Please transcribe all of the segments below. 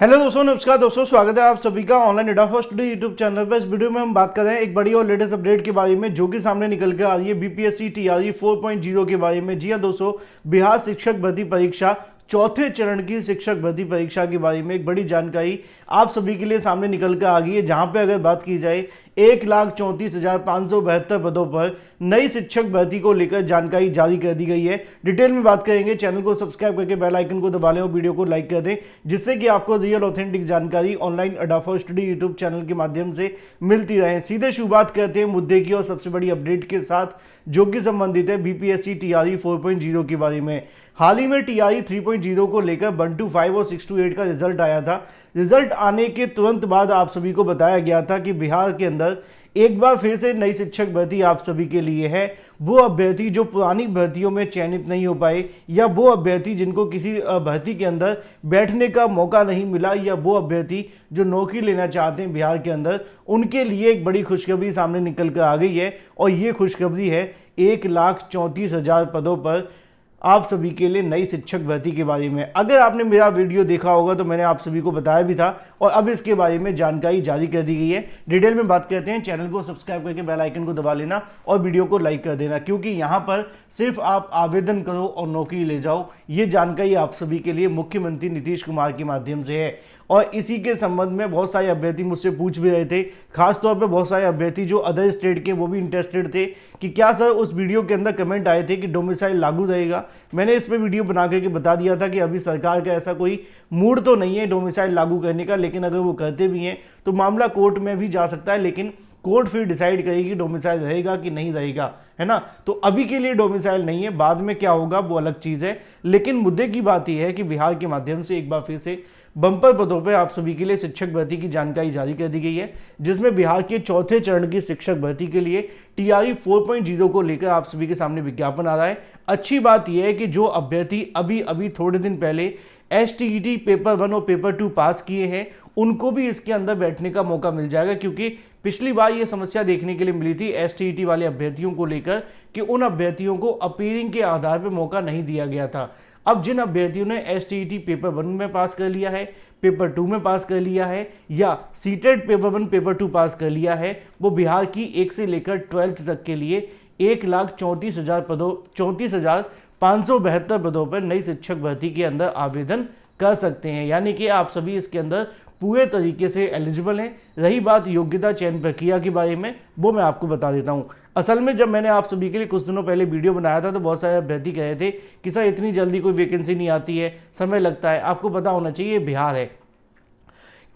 Hello दोस्तों, नमस्कार दोस्तों, स्वागत है आप सभी का ऑनलाइन एडा फर्स्ट डे यूट्यूब चैनल पर। इस वीडियो में हम बात कर रहे हैं एक बड़ी और लेटेस्ट अपडेट के बारे में जो कि सामने निकल कर आ रही है बीपीएससी टीआरई 4.0 के बारे में। जी हाँ दोस्तों, बिहार शिक्षक भर्ती परीक्षा चौथे चरण की शिक्षक भर्ती परीक्षा के बारे में एक बड़ी जानकारी आप सभी के लिए सामने निकल कर आ गई है, जहां पे अगर बात की जाए 1,34,572 पदों पर नई शिक्षक भर्ती को लेकर जानकारी जारी कर दी गई है। डिटेल में बात करेंगे। चैनल को सब्सक्राइब करके बेल आइकन को दबा लें और वीडियो को लाइक कर दें, जिससे कि आपको रियल ऑथेंटिक जानकारी ऑनलाइन अडाफा स्टडी यूट्यूब चैनल के माध्यम से मिलती रहे। सीधे शुरुआत करते हैं मुद्दे की और सबसे बड़ी अपडेट के साथ, जो कि संबंधित है बीपीएससी टीआरई 4.0 के बारे में। हाल ही में टीआरई 3.0 को लेकर 125 और 628 का रिजल्ट आया था। रिजल्ट आने के तुरंत बाद आप सभी को बताया गया था कि बिहार के अंदर एक बार फिर से नई शिक्षक भर्ती आप सभी के लिए है। वो अभ्यर्थी जो पुरानी भर्तियों में चयनित नहीं हो पाए, या वो अभ्यर्थी जिनको किसी भर्ती के अंदर बैठने का मौका नहीं मिला, या वो अभ्यर्थी जो नौकरी लेना चाहते हैं बिहार के अंदर, उनके लिए एक बड़ी खुशखबरी सामने निकल कर आ गई है। और ये खुशखबरी है 1,34,000 पदों पर आप सभी के लिए नई शिक्षक भर्ती के बारे में। अगर आपने मेरा वीडियो देखा होगा तो मैंने आप सभी को बताया भी था, और अब इसके बारे में जानकारी जारी कर दी गई है। डिटेल में बात करते हैं। चैनल को सब्सक्राइब करके बेल आइकन को दबा लेना और वीडियो को लाइक कर देना, क्योंकि यहाँ पर सिर्फ आप आवेदन करो और नौकरी ले जाओ, ये जानकारी आप सभी के लिए मुख्यमंत्री नीतीश कुमार के माध्यम से है। और इसी के संबंध में बहुत सारे अभ्यर्थी मुझसे पूछ भी रहे थे, खासतौर पे बहुत सारे अभ्यर्थी जो अदर स्टेट के, वो भी इंटरेस्टेड थे कि क्या सर, उस वीडियो के अंदर कमेंट आए थे कि डोमिसाइल लागू रहेगा। मैंने इस पर वीडियो बना करके बता दिया था कि अभी सरकार का ऐसा कोई मूड तो नहीं है डोमिसाइल लागू करने का, लेकिन अगर वो करते भी हैं तो मामला कोर्ट में भी जा सकता है, लेकिन कोर्ट फिर डिसाइड करेगी डोमिसाइल रहेगा कि नहीं रहेगा, है ना। तो अभी के लिए डोमिसाइल नहीं है, बाद में क्या होगा वो अलग चीज़ है। लेकिन मुद्दे की बात यह है कि बिहार के माध्यम से एक बार फिर से बम्पर पदों पर आप सभी के लिए शिक्षक भर्ती की जानकारी जारी कर दी गई है, जिसमें बिहार के चौथे चरण की शिक्षक भर्ती के लिए टीआरई 4.0 को लेकर आप सभी के सामने विज्ञापन आ रहा है। अच्छी बात यह है कि जो अभ्यर्थी अभी थोड़े दिन पहले एसटीईटी पेपर 1 और पेपर 2 पास किए हैं, उनको भी इसके अंदर बैठने का मौका मिल जाएगा, क्योंकि पिछली बार ये समस्या देखने के लिए मिली थी एसटीईटी वाले अभ्यर्थियों को लेकर कि उन अभ्यर्थियों को अपीयरिंग के आधार पर मौका नहीं दिया गया था। अब जिन अभ्यर्थियों ने एसटीईटी पेपर 1 में पास कर लिया है, पेपर 2 में पास कर लिया है, या सीटेट पेपर 1 पेपर 2 पास कर लिया है, वो बिहार की 1 से लेकर 12th तक के लिए 1,34,000 पदों 34,572 पदों पर नई शिक्षक भर्ती के अंदर आवेदन कर सकते हैं। यानी कि आप सभी इसके अंदर पूरे तरीके से एलिजिबल हैं। रही बात योग्यता चयन प्रक्रिया के बारे में, वो मैं आपको बता देता हूं। असल में जब मैंने आप सभी के लिए कुछ दिनों पहले वीडियो बनाया था तो बहुत सारे अभ्यर्थी कह रहे थे कि सर इतनी जल्दी कोई वैकेंसी नहीं आती है, समय लगता है। आपको पता होना चाहिए बिहार है,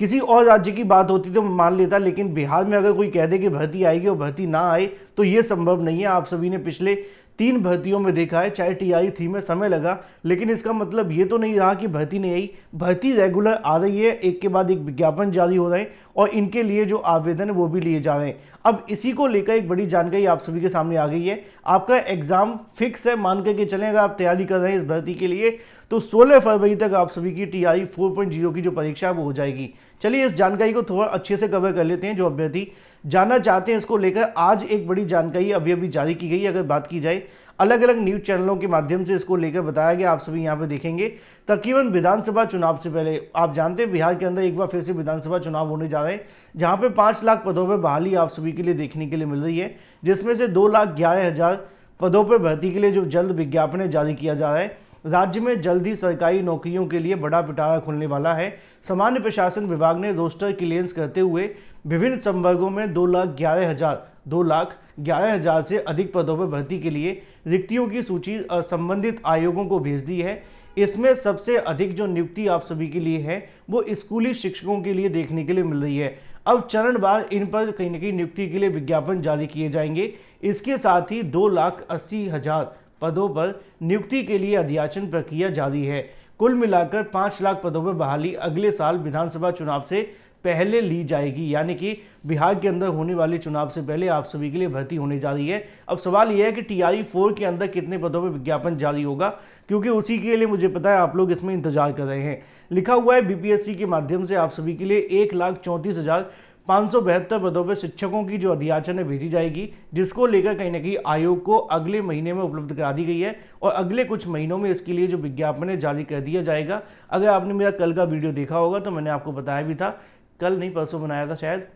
किसी और राज्य की बात होती तो मान लेता, लेकिन बिहार में अगर कोई कह दे कि भर्ती आएगी और भर्ती ना आए तो ये संभव नहीं है। आप सभी ने पिछले 3 भर्तियों में देखा है, चाहे टीआरई 3 में समय लगा, लेकिन इसका मतलब ये तो नहीं रहा कि भर्ती नहीं आई। भर्ती रेगुलर आ रही है, एक के बाद एक विज्ञापन जारी हो रहे हैं और इनके लिए जो आवेदन है वो भी लिए जा रहे हैं। अब इसी को लेकर एक बड़ी जानकारी आप सभी के सामने आ गई है। आपका एग्जाम फिक्स है, मान करके चलें, अगर आप तैयारी कर रहे हैं इस भर्ती के लिए तो 16 फरवरी तक आप सभी की टीआरई 4.0 की जो परीक्षा है वो हो जाएगी। चलिए इस जानकारी को थोड़ा अच्छे से कवर कर लेते हैं। जो अभ्यर्थी जानना चाहते हैं इसको लेकर, आज एक बड़ी जानकारी अभी जारी की गई। अगर बात की जाए अलग अलग न्यूज चैनलों के माध्यम से इसको लेकर बताया गया, आप सभी यहाँ पे देखेंगे। तकरीबन विधानसभा चुनाव से पहले आप जानते हैं बिहार के अंदर एक बार फिर से विधानसभा चुनाव होने जा रहे हैं, जहाँ पे 5 लाख पदों पर बहाली आप सभी के लिए देखने के लिए मिल रही है, जिसमें से 2,11,000 पदों पर भर्ती के लिए जो जल्द विज्ञापन जारी किया जा रहा है। राज्य में जल्द ही सरकारी नौकरियों के लिए बड़ा पिटारा खुलने वाला है। सामान्य प्रशासन विभाग ने रोस्टर क्लियरेंस करते हुए विभिन्न संवर्गों में 2,11,000 से अधिक पदों पर भर्ती के लिए रिक्तियों की सूची संबंधित आयोगों को भेज दी है। इसमें सबसे अधिक जो नियुक्ति आप सभी के लिए है वो स्कूली शिक्षकों के लिए देखने के लिए मिल रही है। अब चरणवार इन पर कहीं न कहीं नियुक्ति के लिए विज्ञापन जारी किए जाएंगे। इसके साथ ही 2,80,000 पदों पर नियुक्ति के लिए अध्याचन प्रक्रिया जारी है। कुल मिलाकर 5 लाख पदों पर बहाली अगले साल विधानसभा चुनाव से पहले ली जाएगी। यानी कि बिहार के अंदर होने वाले चुनाव से पहले आप सभी के लिए भर्ती होने जा रही है। अब सवाल यह है कि टीआरई 4 के अंदर कितने पदों पर विज्ञापन जारी होगा, क्योंकि उसी के लिए मुझे पता है आप लोग इसमें इंतजार कर रहे हैं। लिखा हुआ है बीपीएससी के माध्यम से आप सभी के लिए 1,34,000 572 पदों पर शिक्षकों की जो अधियाचन है भेजी जाएगी, जिसको लेकर कहीं ना कहीं आयोग को अगले महीने में उपलब्ध करा दी गई है और अगले कुछ महीनों में इसके लिए जो विज्ञापन है जारी कर दिया जाएगा। अगर आपने मेरा कल का वीडियो देखा होगा तो मैंने आपको बताया भी था, कल नहीं परसों बनाया था शायद,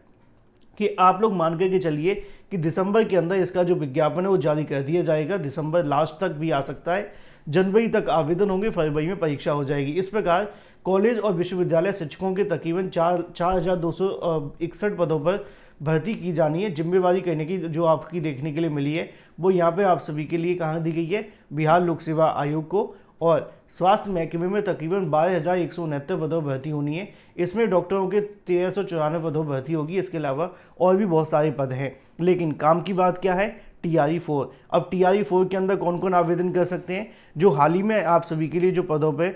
कि आप लोग मान के चलिए कि दिसंबर के अंदर इसका जो विज्ञापन है वो जारी कर दिया जाएगा। दिसंबर लास्ट तक भी आ सकता है, जनवरी तक आवेदन होंगे, फरवरी में परीक्षा हो जाएगी। इस प्रकार कॉलेज और विश्वविद्यालय शिक्षकों के तकरीबन 4,261 पदों पर भर्ती की जानी है। जिम्मेवारी कहने की जो आपकी देखने के लिए मिली है वो यहाँ पे आप सभी के लिए कहाँ दी गई है, बिहार लोक सेवा आयोग को। और स्वास्थ्य महकमे में तकरीबन 12,169 पदों भर्ती होनी है। इसमें डॉक्टरों के 1394 पदों भर्ती होगी। इसके अलावा और भी बहुत सारे पद हैं, लेकिन काम की बात क्या है, TRE-4। अब TRE-4 के अंदर कौन कौन आवेदन कर सकते हैं? जो हाल ही में आप सभी के लिए जो पदों पे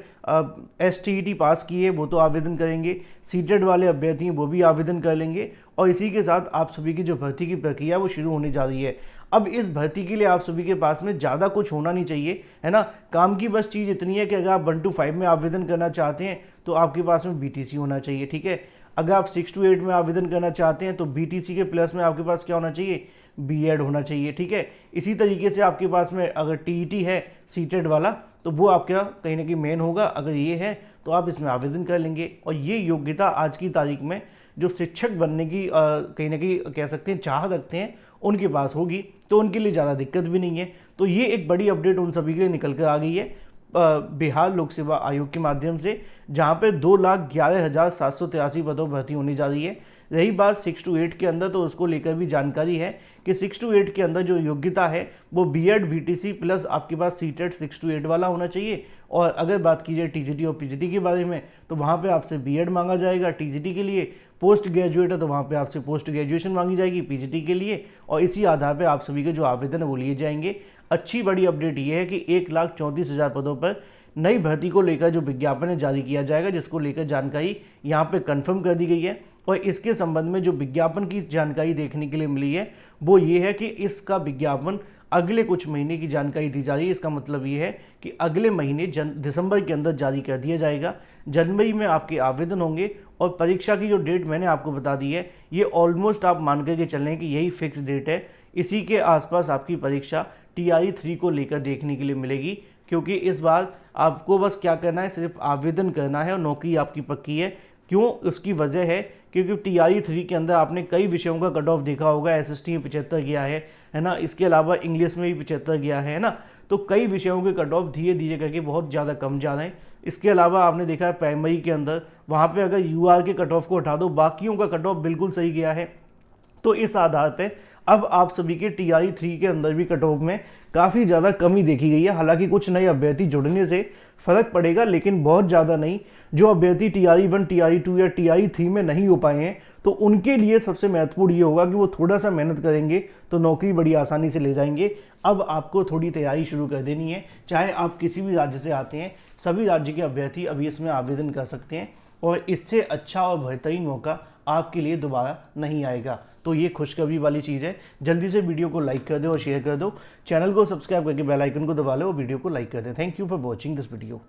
STET पास किए वो तो आवेदन करेंगे, सीटेड वाले अभ्यर्थी हैं वो भी आवेदन कर लेंगे, और इसी के साथ आप सभी की जो भर्ती की प्रक्रिया वो शुरू होने जा रही है। अब इस भर्ती के लिए आप सभी के पास में ज़्यादा कुछ होना नहीं चाहिए, है ना। काम की बस चीज़ इतनी है कि अगर आप 1 to 5 में आवेदन करना चाहते हैं तो आपके पास में BTC होना चाहिए, ठीक है। अगर आप 6 to 8 में आवेदन करना चाहते हैं तो BTC के प्लस में आपके पास क्या होना चाहिए, B.Ed होना चाहिए, ठीक है। इसी तरीके से आपके पास में अगर TET है सीटेड वाला तो वो आपका कहीं ना कहीं मेन होगा। अगर ये है तो आप इसमें आवेदन कर लेंगे। और ये योग्यता आज की तारीख में जो शिक्षक बनने की कहीं ना कहीं कह सकते हैं चाह रखते हैं उनके पास होगी, तो उनके लिए ज़्यादा दिक्कत भी नहीं है। तो ये एक बड़ी अपडेट उन सभी के लिए निकल कर आ गई है बिहार लोक सेवा आयोग के माध्यम से, जहाँ पे 2,11,783 पदों भर्ती होने जा रही है। रही बात 6 to 8 के अंदर, तो उसको लेकर भी जानकारी है कि 6 to 8 के अंदर जो योग्यता है वो B.Ed BTC प्लस आपके पास सीटेड 6 to 8 वाला होना चाहिए। और अगर बात की जाए TGT और PGT के बारे में तो वहाँ पे आपसे B.Ed मांगा जाएगा TGT के लिए, पोस्ट ग्रेजुएट है तो वहाँ पे आपसे पोस्ट ग्रेजुएशन मांगी जाएगी PGT के लिए, और इसी आधार पर आप सभी के जो आवेदन है वो लिए जाएंगे। अच्छी बड़ी अपडेट ये है कि 1,34,000 पदों पर नई भर्ती को लेकर जो विज्ञापन है जारी किया जाएगा, जिसको लेकर जानकारी यहाँ पे कंफर्म कर दी गई है। और इसके संबंध में जो विज्ञापन की जानकारी देखने के लिए मिली है वो ये है कि इसका विज्ञापन अगले कुछ महीने की जानकारी दी जा रही है। इसका मतलब ये है कि अगले महीने दिसंबर के अंदर जारी कर दिया जाएगा। जनवरी में आपके आवेदन होंगे और परीक्षा की जो डेट मैंने आपको बता दी है ये ऑलमोस्ट आप मान करके चल रहे हैं कि यही फिक्स डेट है। इसी के आसपास आपकी परीक्षा TRE-3 को लेकर देखने के लिए मिलेगी, क्योंकि इस बार आपको बस क्या करना है, सिर्फ आवेदन करना है और नौकरी आपकी पक्की है। क्यों? उसकी वजह है क्योंकि TRE-3 के अंदर आपने कई विषयों का कट ऑफ देखा होगा। SST में 75 गया है ना। इसके अलावा इंग्लिश में भी 75 गया है ना। तो कई विषयों के कट ऑफ धीरे धीरे करके बहुत ज़्यादा कम जा रहे हैं। इसके अलावा आपने देखा है प्राइमरी के अंदर वहाँ पे अगर UR के कट ऑफ को हटा दो, बाकियों का कट ऑफ बिल्कुल सही गया है। तो इस आधार पे अब आप सभी के TRE-3 के अंदर भी कट ऑफ में काफ़ी ज़्यादा कमी देखी गई है। हालांकि कुछ नए अभ्यर्थी जुड़ने से फ़र्क पड़ेगा, लेकिन बहुत ज़्यादा नहीं। जो अभ्यर्थी TRE-1 TRE-2 या TRE-3 में नहीं हो पाए हैं तो उनके लिए सबसे महत्वपूर्ण ये होगा कि वो थोड़ा सा मेहनत करेंगे तो नौकरी बड़ी आसानी से ले जाएंगे। अब आपको थोड़ी तैयारी शुरू कर देनी है, चाहे आप किसी भी राज्य से आते हैं, सभी राज्य के अभ्यर्थी अभी इसमें आवेदन कर सकते हैं और इससे अच्छा और बेहतरीन मौका आपके लिए दोबारा नहीं आएगा। तो ये खुशखबरी वाली चीज़ है। जल्दी से वीडियो को लाइक कर दो और शेयर कर दो, चैनल को सब्सक्राइब करके बेल आइकन को दबा लो और वीडियो को लाइक कर दें। Thank you for watching this video.